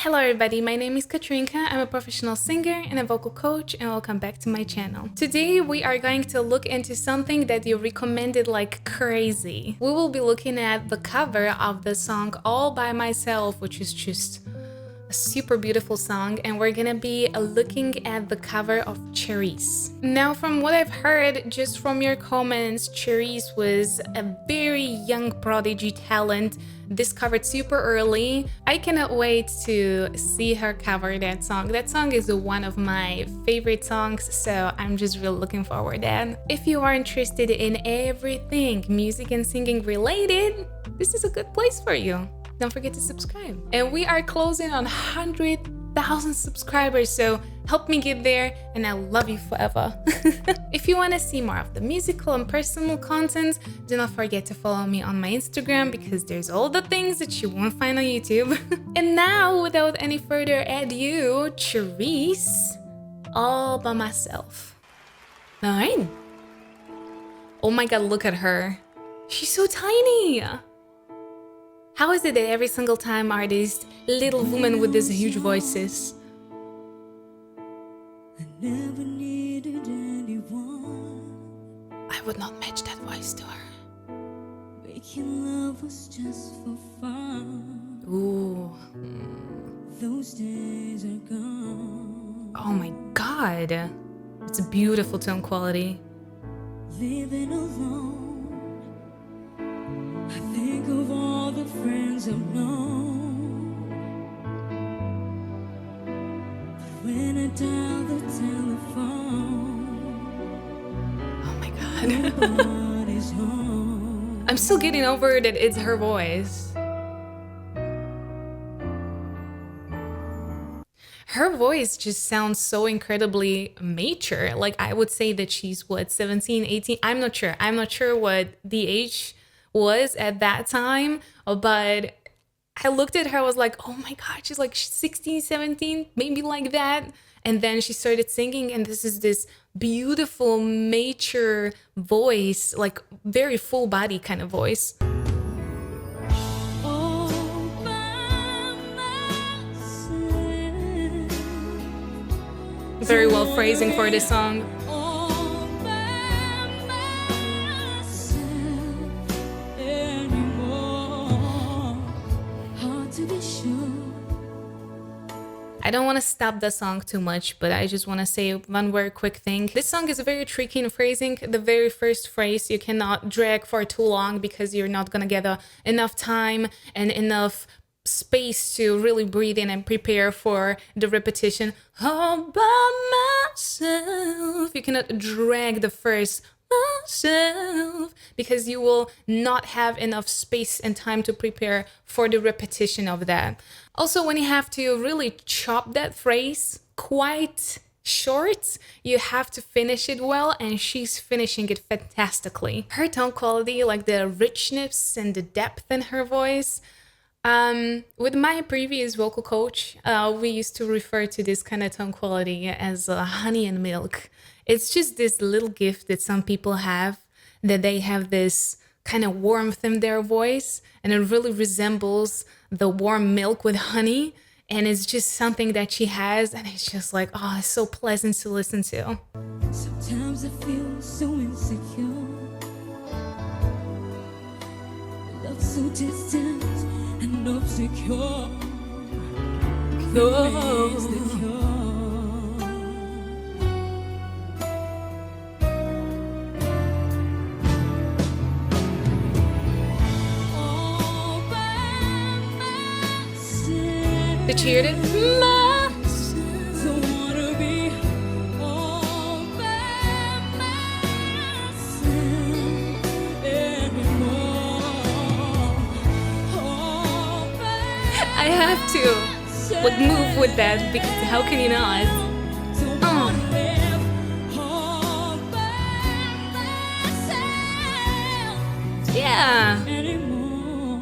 Hello everybody, my name is Katrinka. I'm a professional singer and a vocal coach, and welcome back to my channel. Today we are going to look into something that you recommended like crazy. We will be looking at the cover of the song All By Myself, which is just a super beautiful song, and we're gonna be looking at the cover of Charice. Now, from what I've heard just from your comments, Charice was a very young prodigy talent, discovered super early. I cannot wait to see her cover that song. That song is one of my favorite songs, so I'm just really looking forward to that. If you are interested in everything music and singing related, this is a good place for you. Don't forget to subscribe. And we are closing on 100,000 subscribers, so help me get there, and I love you forever. If you want to see more of the musical and personal content, do not forget to follow me on my Instagram, because there's all the things that you won't find on YouTube. And now, without any further ado, Charice, All By Myself. All right. Oh my God, look at her. She's so tiny. How is it that every single time are these little women with these huge voices? I never needed anyone. I would not match that voice to her. Making love was just for fun. Ooh. Those days are gone. Oh my God. It's a beautiful tone quality. Living alone, I think of all the friends I've known. But when I dial the telephone, Oh my God. nobody's home. I'm still getting over that it's her voice. Her voice just sounds so incredibly mature. Like, I would say that she's what, 17, 18? I'm not sure. I'm not sure what the age was at that time, but I looked at her, I was like, oh my God, she's like 16, 17, maybe like that. And then she started singing, and this is this beautiful mature voice, like very full body kind of voice. All by myself. Very well phrasing for this song. All by myself anymore. Hard to be sure. I don't want to stop the song too much, but I just want to say one very quick thing. This song is very tricky in phrasing. The very first phrase you cannot drag for too long, because you're not gonna get enough time and enough space to really breathe in and prepare for the repetition. All by myself. You cannot drag the first myself, because you will not have enough space and time to prepare for the repetition of that. Also, when you have to really chop that phrase quite short, you have to finish it well, and she's finishing it fantastically. Her tone quality, like the richness and the depth in her voice. With my previous vocal coach, we used to refer to this kind of tone quality as honey and milk. It's just this little gift that some people have, that they have this kind of warmth in their voice, and it really resembles the warm milk with honey. And it's just something that she has, and it's just like, oh, it's so pleasant to listen to. Sometimes I feel so insecure. Love so distant and obscure. Remains the cure. All by myself. Did you hear it? Don't wanna be all by myself anymore. All by I have to would move with that, because how can you not? Don't wanna live all by myself Yeah. anymore.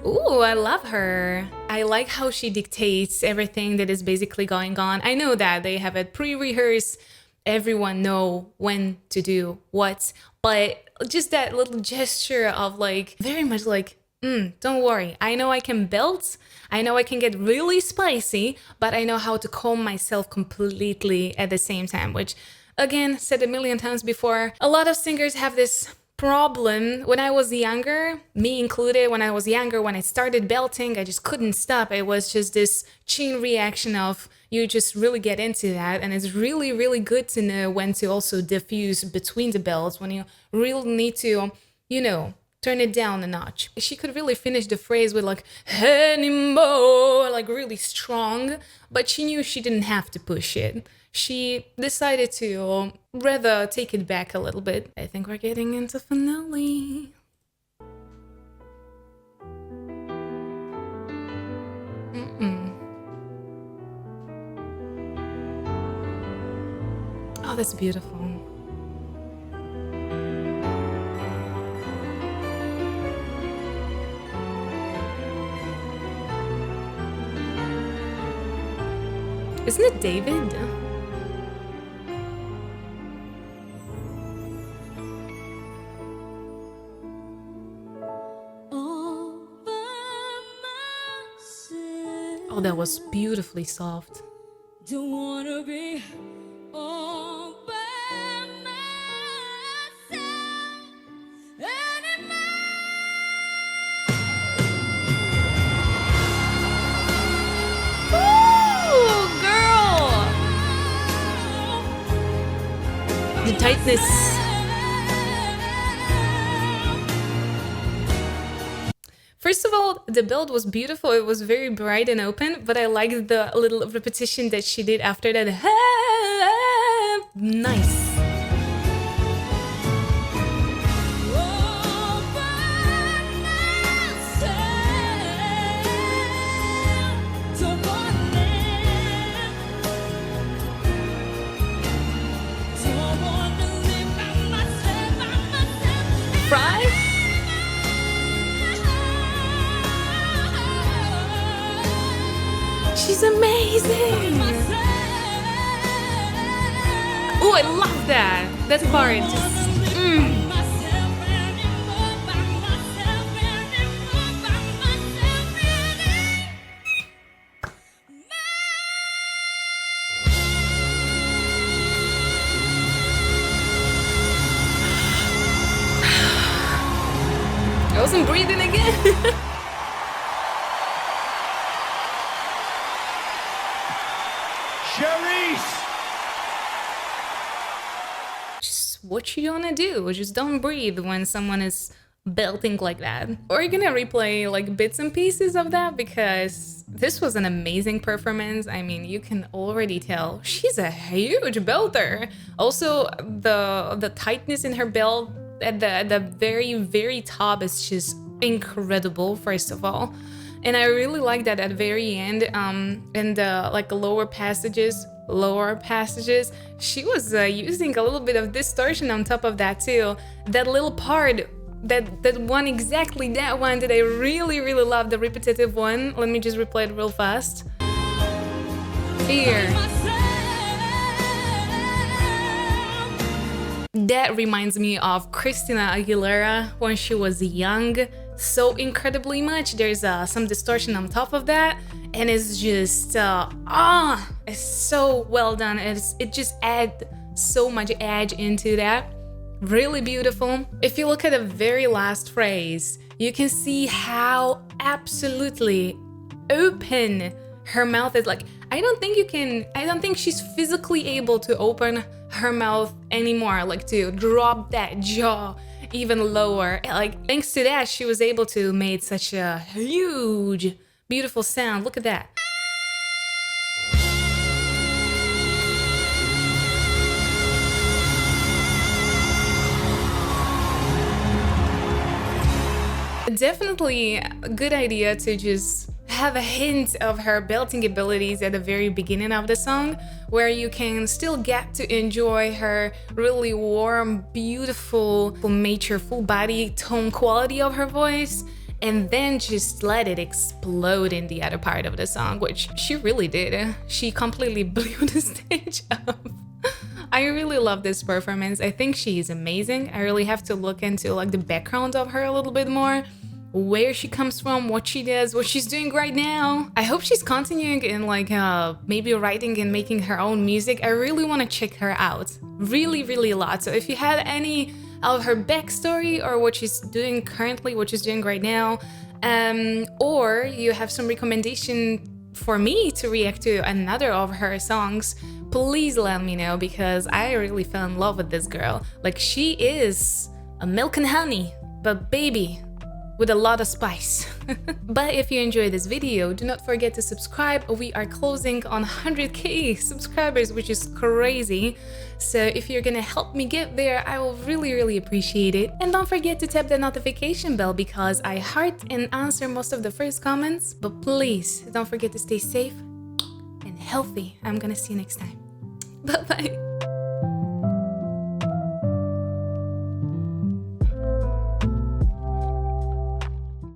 Ooh, I love her. I like how she dictates everything that is basically going on. I know that they have it pre-rehearsed, everyone know when to do what, but just that little gesture of like, very much like Don't worry. I know I can belt. I know I can get really spicy, but I know how to calm myself completely at the same time, which, again, said a million times before. A lot of singers have this problem. When I was younger, me included, when I was younger, when I started belting, I just couldn't stop. It was just this chain reaction of you just really get into that. And it's really, really good to know when to also diffuse between the belts, when you really need to, turn it down a notch. She could really finish the phrase with like, anymore, like really strong, but she knew she didn't have to push it. She decided to rather take it back a little bit. I think we're getting into finale. Oh, that's beautiful. Isn't it David? Oh, that was beautifully soft. Don't wanna be all by myself anymore. Ooh, girl! The tightness. First of all, the build was beautiful. It was very bright and open, but I liked the little repetition that she did after that. Nice. Fry? She's amazing! Oh, I love that! That part just... I wasn't breathing again! Charice! Just what you wanna do, just don't breathe when someone is belting like that. We're gonna replay like bits and pieces of that because this was an amazing performance. I mean, you can already tell she's a huge belter. Also, the tightness in her belt at the very, very top is just incredible, first of all. And I really like that at the very end, in the like lower passages, she was using a little bit of distortion on top of that too. That little part, that one, exactly that one that I really, really love, the repetitive one. Let me just replay it real fast. Here. That reminds me of Christina Aguilera when she was young. So incredibly much. There's some distortion on top of that, and it's just it's so well done. It just adds so much edge into that. Really beautiful. If you look at the very last phrase, you can see how absolutely open her mouth is. Like, I don't think she's physically able to open her mouth anymore, like to drop that jaw even lower. Like, thanks to that, she was able to make such a huge, beautiful sound. Look at that. Definitely a good idea to just have a hint of her belting abilities at the very beginning of the song, where you can still get to enjoy her really warm, beautiful, mature, full body tone quality of her voice, and then just let it explode in the other part of the song, which she really did. She completely blew the stage up. I really love this performance. I think she is amazing. I really have to look into like the background of her a little bit more. where she comes from, what she does, what she's doing right now. I hope she's continuing in like maybe writing and making her own music. I really want to check her out. Really a lot. So if you had any of her backstory or what she's doing currently, what she's doing right now, or you have some recommendation for me to react to another of her songs, please let me know, because I really fell in love with this girl. Like, she is a milk and honey, but baby, with a lot of spice. But if you enjoyed this video, do not forget to subscribe. We are closing on 100k subscribers, which is crazy. So if you're gonna help me get there, I will really appreciate it. And don't forget to tap the notification bell, because I heart and answer most of the first comments. But please don't forget to stay safe and healthy. I'm gonna see you next time. Bye bye.